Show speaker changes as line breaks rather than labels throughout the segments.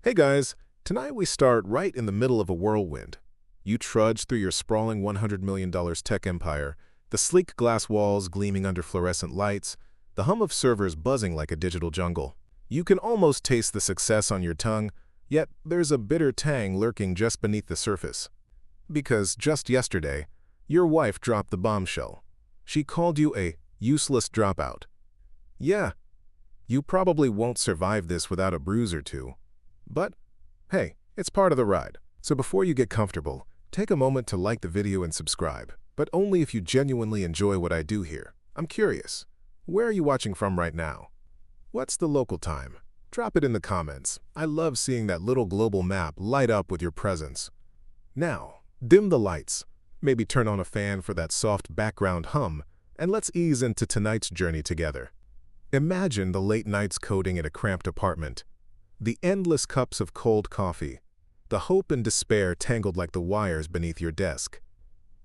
Hey guys, tonight we start right in the middle of a whirlwind. You trudge through your sprawling $100 million tech empire, the sleek glass walls gleaming under fluorescent lights, the hum of servers buzzing like a digital jungle. You can almost taste the success on your tongue, yet there's a bitter tang lurking just beneath the surface. Because just yesterday, your wife dropped the bombshell. She called you a useless dropout. Yeah, you probably won't survive this without a bruise or two. But, hey, it's part of the ride. So before you get comfortable, take a moment to like the video and subscribe, but only if you genuinely enjoy what I do here. I'm curious, where are you watching from right now? What's the local time? Drop it in the comments. I love seeing that little global map light up with your presence. Now, dim the lights, maybe turn on a fan for that soft background hum, and let's ease into tonight's journey together. Imagine the late nights coding in a cramped apartment, the endless cups of cold coffee, the hope and despair tangled like the wires beneath your desk.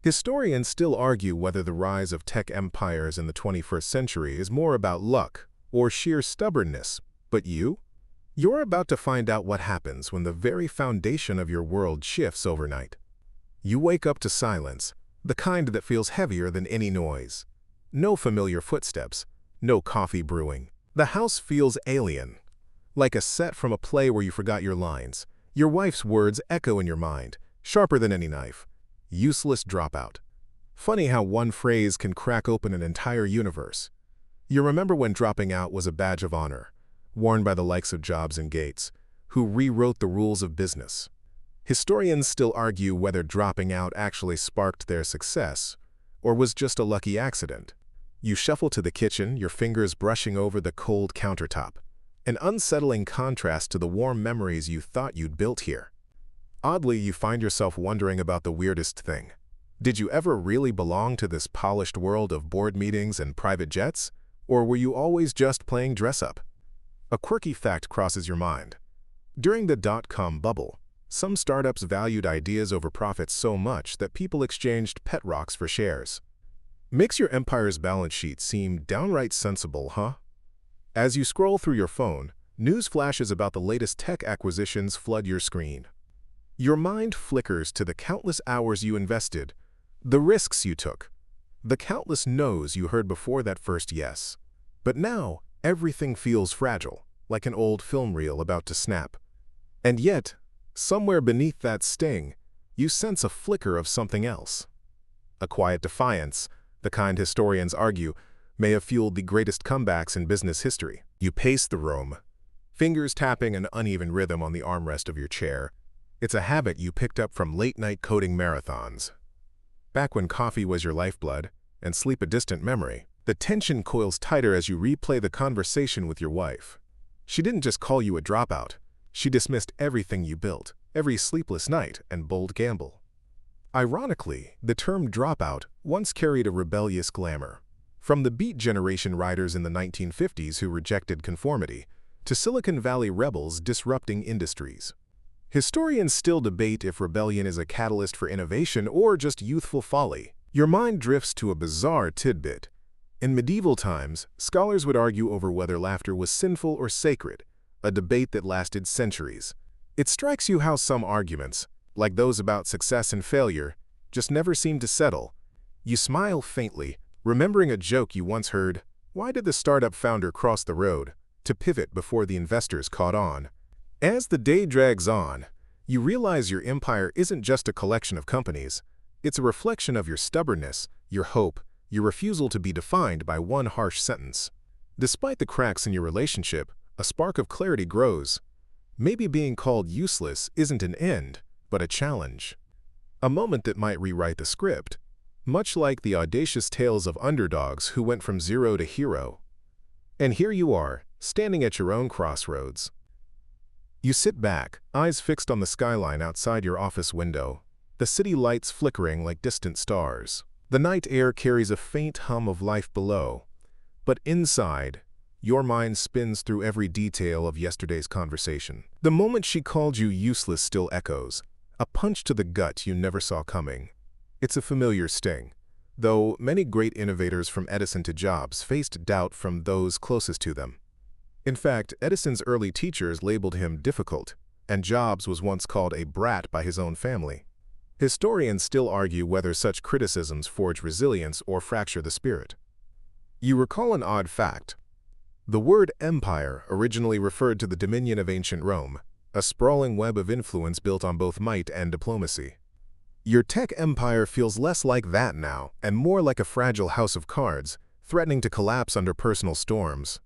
Historians still argue whether the rise of tech empires in the 21st century is more about luck or sheer stubbornness. But you're about to find out what happens when the very foundation of your world shifts overnight. You wake up to silence, the kind that feels heavier than any noise. No familiar footsteps, no coffee brewing. The house feels alien, like a set from a play where you forgot your lines. Your wife's words echo in your mind, sharper than any knife. Useless dropout. Funny how one phrase can crack open an entire universe. You remember when dropping out was a badge of honor, worn by the likes of Jobs and Gates, who rewrote the rules of business. Historians still argue whether dropping out actually sparked their success, or was just a lucky accident. You shuffle to the kitchen, your fingers brushing over the cold countertop. An unsettling contrast to the warm memories you thought you'd built here. Oddly, you find yourself wondering about the weirdest thing. Did you ever really belong to this polished world of board meetings and private jets? Or were you always just playing dress-up? A quirky fact crosses your mind. During the dot-com bubble, some startups valued ideas over profits so much that people exchanged pet rocks for shares. Makes your empire's balance sheet seem downright sensible, huh? As you scroll through your phone, news flashes about the latest tech acquisitions flood your screen. Your mind flickers to the countless hours you invested, the risks you took, the countless no's you heard before that first yes. But now, everything feels fragile, like an old film reel about to snap. And yet, somewhere beneath that sting, you sense a flicker of something else. A quiet defiance, the kind historians argue, may have fueled the greatest comebacks in business history. You pace the room, fingers tapping an uneven rhythm on the armrest of your chair. It's a habit you picked up from late-night coding marathons. Back when coffee was your lifeblood and sleep a distant memory, the tension coils tighter as you replay the conversation with your wife. She didn't just call you a dropout. She dismissed everything you built, every sleepless night and bold gamble. Ironically, the term dropout once carried a rebellious glamour. From the Beat Generation writers in the 1950s who rejected conformity, to Silicon Valley rebels disrupting industries. Historians still debate if rebellion is a catalyst for innovation or just youthful folly. Your mind drifts to a bizarre tidbit. In medieval times, scholars would argue over whether laughter was sinful or sacred, a debate that lasted centuries. It strikes you how some arguments, like those about success and failure, just never seem to settle. You smile faintly, remembering a joke you once heard, "Why did the startup founder cross the road?" to pivot before the investors caught on. As the day drags on, you realize your empire isn't just a collection of companies. It's a reflection of your stubbornness, your hope, your refusal to be defined by one harsh sentence. Despite the cracks in your relationship, a spark of clarity grows. Maybe being called useless isn't an end, but a challenge. A moment that might rewrite the script. Much like the audacious tales of underdogs who went from zero to hero. And here you are, standing at your own crossroads. You sit back, eyes fixed on the skyline outside your office window, the city lights flickering like distant stars. The night air carries a faint hum of life below. But inside, your mind spins through every detail of yesterday's conversation. The moment she called you useless still echoes, a punch to the gut you never saw coming. It's a familiar sting, though many great innovators from Edison to Jobs faced doubt from those closest to them. In fact, Edison's early teachers labeled him difficult, and Jobs was once called a brat by his own family. Historians still argue whether such criticisms forge resilience or fracture the spirit. You recall an odd fact. The word empire originally referred to the dominion of ancient Rome, a sprawling web of influence built on both might and diplomacy. Your tech empire feels less like that now, and more like a fragile house of cards, threatening to collapse under personal storms.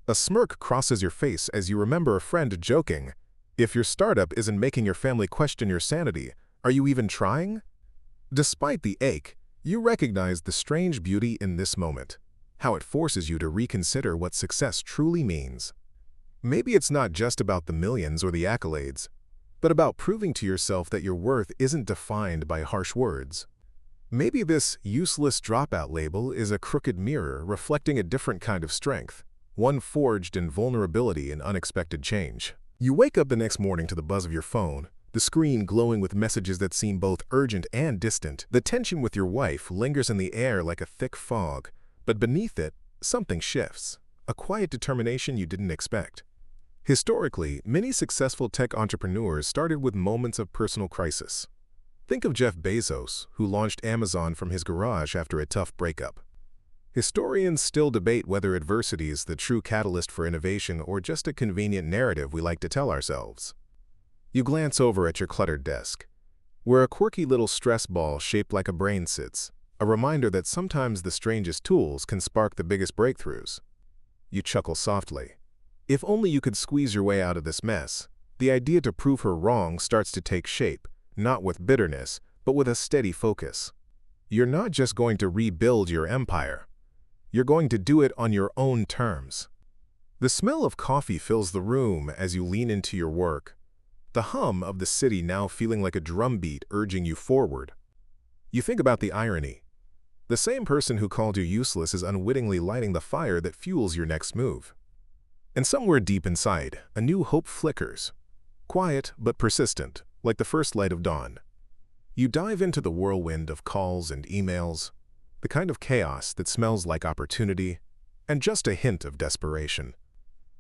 A smirk crosses your face as you remember a friend joking, "If your startup isn't making your family question your sanity, are you even trying?" Despite the ache, you recognize the strange beauty in this moment, how it forces you to reconsider what success truly means. Maybe it's not just about the millions or the accolades, but about proving to yourself that your worth isn't defined by harsh words. Maybe this useless dropout label is a crooked mirror reflecting a different kind of strength, one forged in vulnerability and unexpected change. You wake up the next morning to the buzz of your phone, the screen glowing with messages that seem both urgent and distant. The tension with your wife lingers in the air like a thick fog, but beneath it, something shifts, a quiet determination you didn't expect. Historically, many successful tech entrepreneurs started with moments of personal crisis. Think of Jeff Bezos, who launched Amazon from his garage after a tough breakup. Historians still debate whether adversity is the true catalyst for innovation or just a convenient narrative we like to tell ourselves. You glance over at your cluttered desk, where a quirky little stress ball shaped like a brain sits, a reminder that sometimes the strangest tools can spark the biggest breakthroughs. You chuckle softly. If only you could squeeze your way out of this mess. The idea to prove her wrong starts to take shape, not with bitterness, but with a steady focus. You're not just going to rebuild your empire. You're going to do it on your own terms. The smell of coffee fills the room as you lean into your work, the hum of the city now feeling like a drumbeat urging you forward. You think about the irony. The same person who called you useless is unwittingly lighting the fire that fuels your next move. And somewhere deep inside, a new hope flickers, quiet but persistent, like the first light of dawn. You dive into the whirlwind of calls and emails, the kind of chaos that smells like opportunity and just a hint of desperation.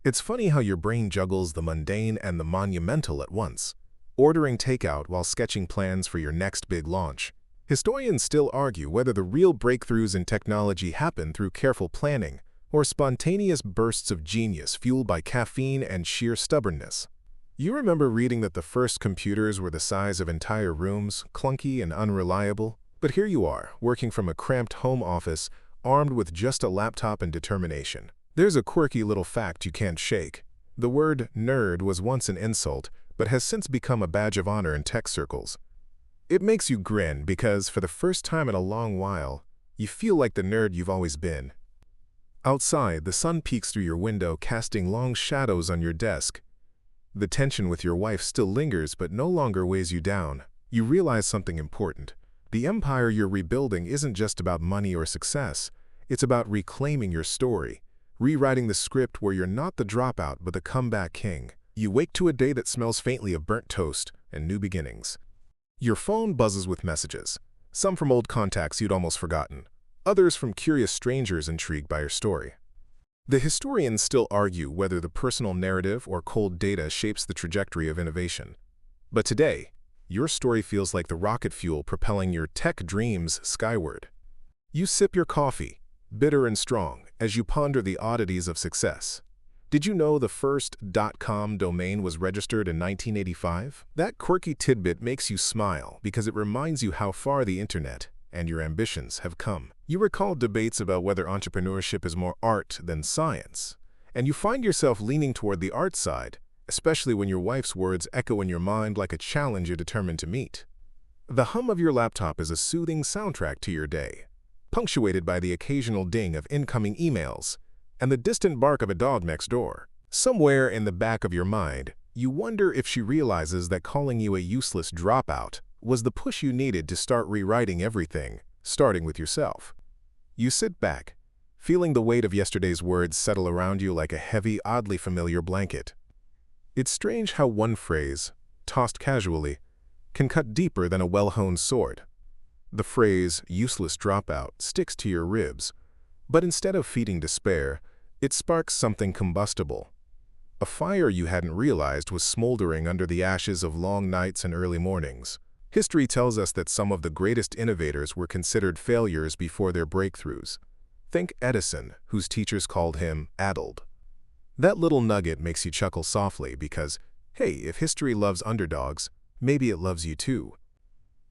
It's funny how your brain juggles the mundane and the monumental at once, ordering takeout while sketching plans for your next big launch. Historians still argue whether the real breakthroughs in technology happen through careful planning or spontaneous bursts of genius fueled by caffeine and sheer stubbornness. You remember reading that the first computers were the size of entire rooms, clunky and unreliable, but here you are, working from a cramped home office, armed with just a laptop and determination. There's a quirky little fact you can't shake. The word nerd was once an insult, but has since become a badge of honor in tech circles. It makes you grin because, for the first time in a long while, you feel like the nerd you've always been. Outside, the sun peeks through your window, casting long shadows on your desk. The tension with your wife still lingers but no longer weighs you down. You realize something important. The empire you're rebuilding isn't just about money or success. It's about reclaiming your story, rewriting the script where you're not the dropout but the comeback king. You wake to a day that smells faintly of burnt toast and new beginnings. Your phone buzzes with messages, some from old contacts you'd almost forgotten, others from curious strangers intrigued by your story. The historians still argue whether the personal narrative or cold data shapes the trajectory of innovation. But today, your story feels like the rocket fuel propelling your tech dreams skyward. You sip your coffee, bitter and strong, as you ponder the oddities of success. Did you know the first .com domain was registered in 1985? That quirky tidbit makes you smile because it reminds you how far the internet and your ambitions have come. You recall debates about whether entrepreneurship is more art than science, and you find yourself leaning toward the art side, especially when your wife's words echo in your mind like a challenge you're determined to meet. The hum of your laptop is a soothing soundtrack to your day, punctuated by the occasional ding of incoming emails and the distant bark of a dog next door. Somewhere in the back of your mind, you wonder if she realizes that calling you a useless dropout was the push you needed to start rewriting everything, starting with yourself. You sit back, feeling the weight of yesterday's words settle around you like a heavy, oddly familiar blanket. It's strange how one phrase, tossed casually, can cut deeper than a well-honed sword. The phrase, useless dropout, sticks to your ribs, but instead of feeding despair, it sparks something combustible. A fire you hadn't realized was smoldering under the ashes of long nights and early mornings. History tells us that some of the greatest innovators were considered failures before their breakthroughs. Think Edison, whose teachers called him addled. That little nugget makes you chuckle softly because, hey, if history loves underdogs, maybe it loves you too.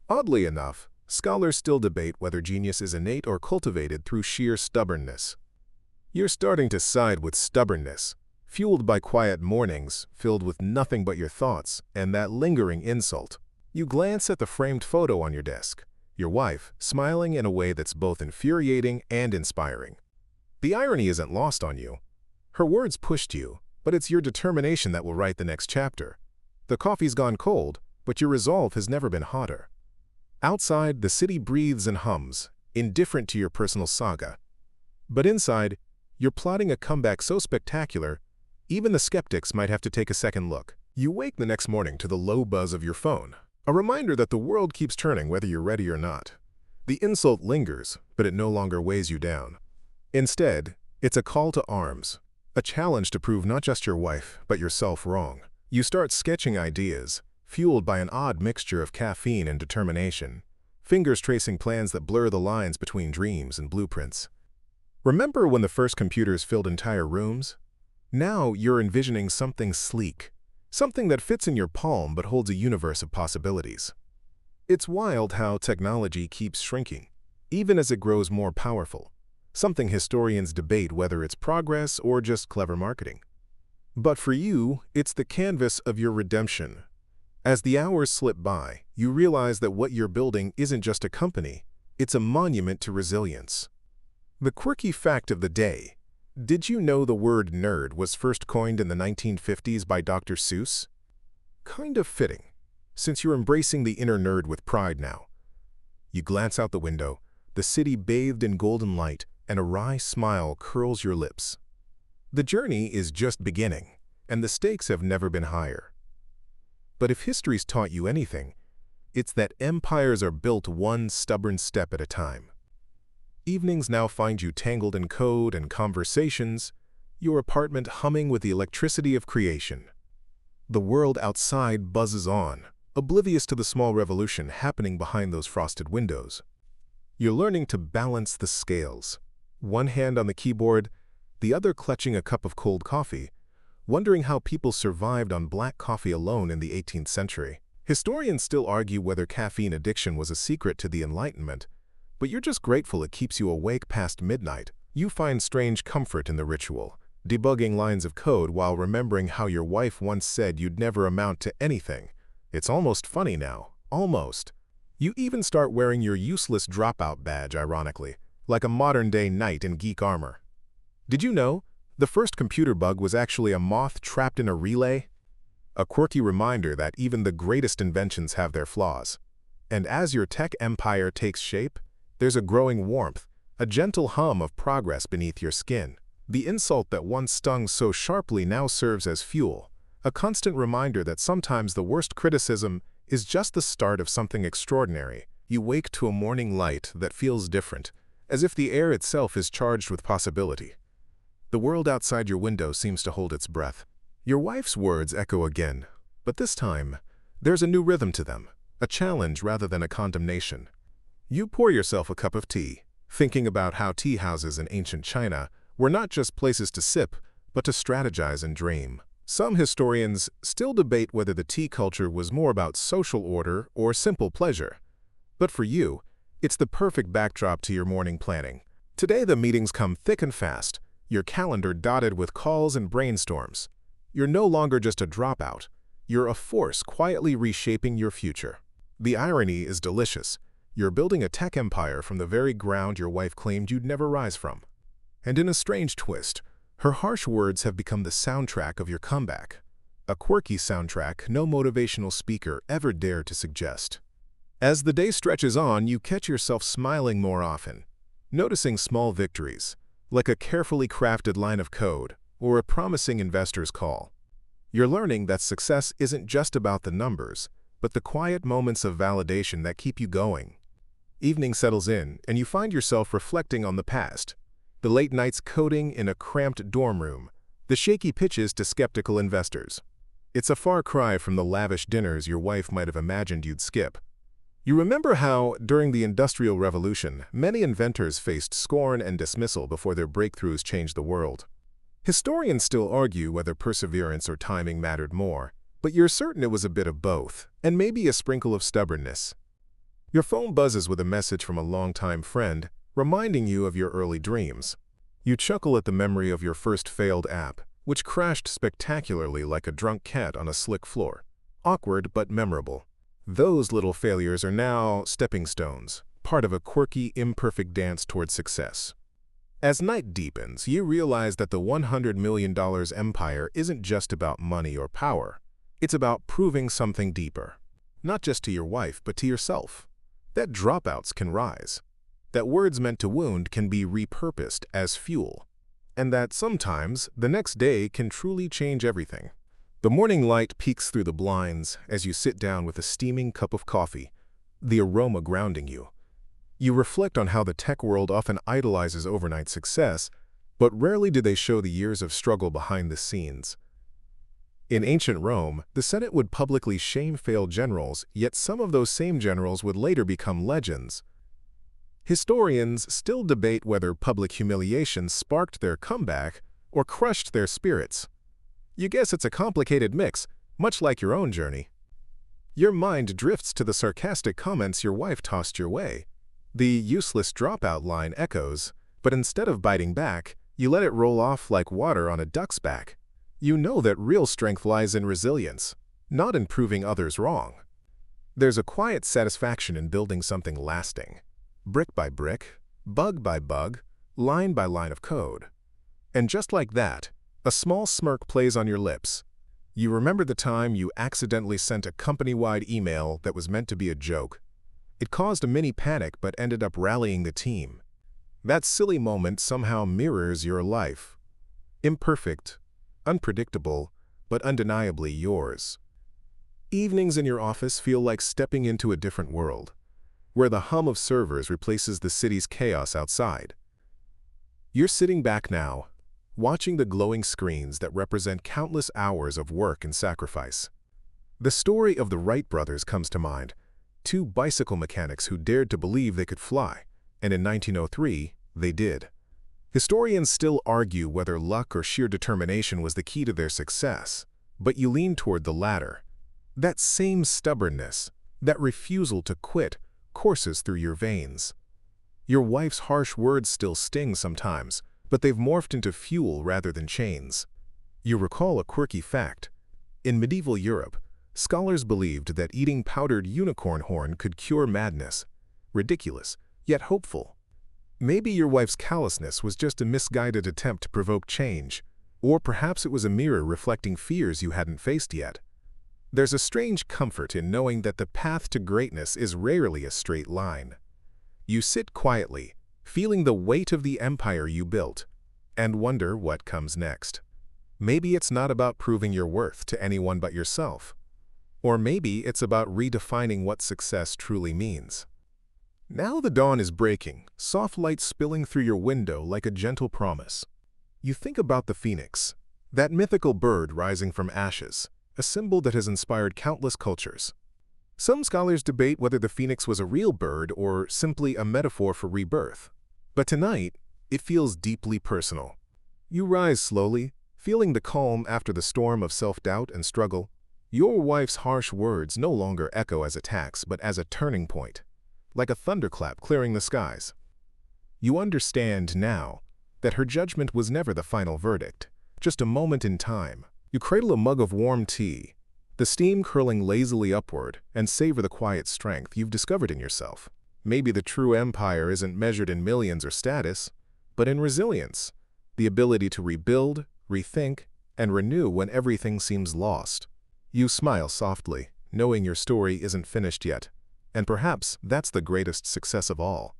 Oddly enough, scholars still debate whether genius is innate or cultivated through sheer stubbornness. You're starting to side with stubbornness, fueled by quiet mornings filled with nothing but your thoughts and that lingering insult. You glance at the framed photo on your desk, your wife smiling in a way that's both infuriating and inspiring. The irony isn't lost on you. Her words pushed you, but it's your determination that will write the next chapter. The coffee's gone cold, but your resolve has never been hotter. Outside, the city breathes and hums, indifferent to your personal saga. But inside, you're plotting a comeback so spectacular, even the skeptics might have to take a second look. You wake the next morning to the low buzz of your phone, a reminder that the world keeps turning whether you're ready or not. The insult lingers, but it no longer weighs you down. Instead, it's a call to arms, a challenge to prove not just your wife, but yourself wrong. You start sketching ideas, fueled by an odd mixture of caffeine and determination, fingers tracing plans that blur the lines between dreams and blueprints. Remember when the first computers filled entire rooms? Now you're envisioning something sleek, something that fits in your palm but holds a universe of possibilities. It's wild how technology keeps shrinking, even as it grows more powerful, something historians debate whether it's progress or just clever marketing. But for you, it's the canvas of your redemption. As the hours slip by, you realize that what you're building isn't just a company, it's a monument to resilience. The quirky fact of the day: did you know the word nerd was first coined in the 1950s by Dr. Seuss? Kind of fitting, since you're embracing the inner nerd with pride now. You glance out the window, the city bathed in golden light, and a wry smile curls your lips. The journey is just beginning, and the stakes have never been higher. But if history's taught you anything, it's that empires are built one stubborn step at a time. Evenings now find you tangled in code and conversations, your apartment humming with the electricity of creation. The world outside buzzes on, oblivious to the small revolution happening behind those frosted windows. You're learning to balance the scales, one hand on the keyboard, the other clutching a cup of cold coffee, wondering how people survived on black coffee alone in the 18th century. Historians still argue whether caffeine addiction was a secret to the Enlightenment, but you're just grateful it keeps you awake past midnight. You find strange comfort in the ritual, debugging lines of code while remembering how your wife once said you'd never amount to anything. It's almost funny now, almost. You even start wearing your useless dropout badge, ironically, like a modern-day knight in geek armor. Did you know the first computer bug was actually a moth trapped in a relay? A quirky reminder that even the greatest inventions have their flaws. And as your tech empire takes shape, there's a growing warmth, a gentle hum of progress beneath your skin. The insult that once stung so sharply now serves as fuel, a constant reminder that sometimes the worst criticism is just the start of something extraordinary. You wake to a morning light that feels different, as if the air itself is charged with possibility. The world outside your window seems to hold its breath. Your wife's words echo again, but this time, there's a new rhythm to them, a challenge rather than a condemnation. You pour yourself a cup of tea, thinking about how tea houses in ancient China were not just places to sip, but to strategize and dream. Some historians still debate whether the tea culture was more about social order or simple pleasure. But for you, it's the perfect backdrop to your morning planning. Today the meetings come thick and fast, your calendar dotted with calls and brainstorms. You're no longer just a dropout. You're a force quietly reshaping your future. The irony is delicious. You're building a tech empire from the very ground your wife claimed you'd never rise from. And in a strange twist, her harsh words have become the soundtrack of your comeback. A quirky soundtrack no motivational speaker ever dared to suggest. As the day stretches on, you catch yourself smiling more often, noticing small victories, like a carefully crafted line of code or a promising investor's call. You're learning that success isn't just about the numbers, but the quiet moments of validation that keep you going. Evening settles in, and you find yourself reflecting on the past. The late nights coding in a cramped dorm room, The shaky pitches to skeptical investors. It's a far cry from the lavish dinners your wife might have imagined you'd skip. You remember how, during the Industrial Revolution, many inventors faced scorn and dismissal before their breakthroughs changed the world. Historians still argue whether perseverance or timing mattered more, but you're certain it was a bit of both, and maybe a sprinkle of stubbornness. Your phone buzzes with a message from a longtime friend, reminding you of your early dreams. You chuckle at the memory of your first failed app, which crashed spectacularly like a drunk cat on a slick floor. Awkward but memorable. Those little failures are now stepping stones, part of a quirky, imperfect dance toward success. As night deepens, you realize that the $100 million empire isn't just about money or power. It's about proving something deeper. Not just to your wife, but to yourself. That dropouts can rise. That words meant to wound can be repurposed as fuel. And that sometimes the next day can truly change everything. The morning light peeks through the blinds as you sit down with a steaming cup of coffee, the aroma grounding you. You reflect on how the tech world often idolizes overnight success, but rarely do they show the years of struggle behind the scenes. In ancient Rome, the Senate would publicly shame failed generals, yet some of those same generals would later become legends. Historians still debate whether public humiliation sparked their comeback or crushed their spirits. You guess it's a complicated mix, much like your own journey. Your mind drifts to the sarcastic comments your wife tossed your way. The useless dropout line echoes, but instead of biting back, you let it roll off like water on a duck's back. You know that real strength lies in resilience, not in proving others wrong. There's a quiet satisfaction in building something lasting, brick by brick, bug by bug, line by line of code. And just like that, a small smirk plays on your lips. You remember the time you accidentally sent a company-wide email that was meant to be a joke. It caused a mini panic but ended up rallying the team. That silly moment somehow mirrors your life. Imperfect, unpredictable, but undeniably yours. Evenings in your office feel like stepping into a different world, where the hum of servers replaces the city's chaos outside. You're sitting back now, watching the glowing screens that represent countless hours of work and sacrifice. The story of the Wright brothers comes to mind, two bicycle mechanics who dared to believe they could fly, and in 1903, they did. Historians still argue whether luck or sheer determination was the key to their success, but you lean toward the latter. That same stubbornness, that refusal to quit, courses through your veins. Your wife's harsh words still sting sometimes, but they've morphed into fuel rather than chains. You recall a quirky fact. In medieval Europe, scholars believed that eating powdered unicorn horn could cure madness. Ridiculous, yet hopeful. Maybe your wife's callousness was just a misguided attempt to provoke change, or perhaps it was a mirror reflecting fears you hadn't faced yet. There's a strange comfort in knowing that the path to greatness is rarely a straight line. You sit quietly, feeling the weight of the empire you built, and wonder what comes next. Maybe it's not about proving your worth to anyone but yourself. Or maybe it's about redefining what success truly means. Now the dawn is breaking, soft light spilling through your window like a gentle promise. You think about the phoenix, that mythical bird rising from ashes, a symbol that has inspired countless cultures. Some scholars debate whether the phoenix was a real bird or simply a metaphor for rebirth. But tonight, it feels deeply personal. You rise slowly, feeling the calm after the storm of self-doubt and struggle. Your wife's harsh words no longer echo as attacks but as a turning point, like a thunderclap clearing the skies. You understand now that her judgment was never the final verdict, just a moment in time. You cradle a mug of warm tea, the steam curling lazily upward, and savor the quiet strength you've discovered in yourself. Maybe the true empire isn't measured in millions or status, but in resilience, the ability to rebuild, rethink, and renew when everything seems lost. You smile softly, knowing your story isn't finished yet, and perhaps that's the greatest success of all.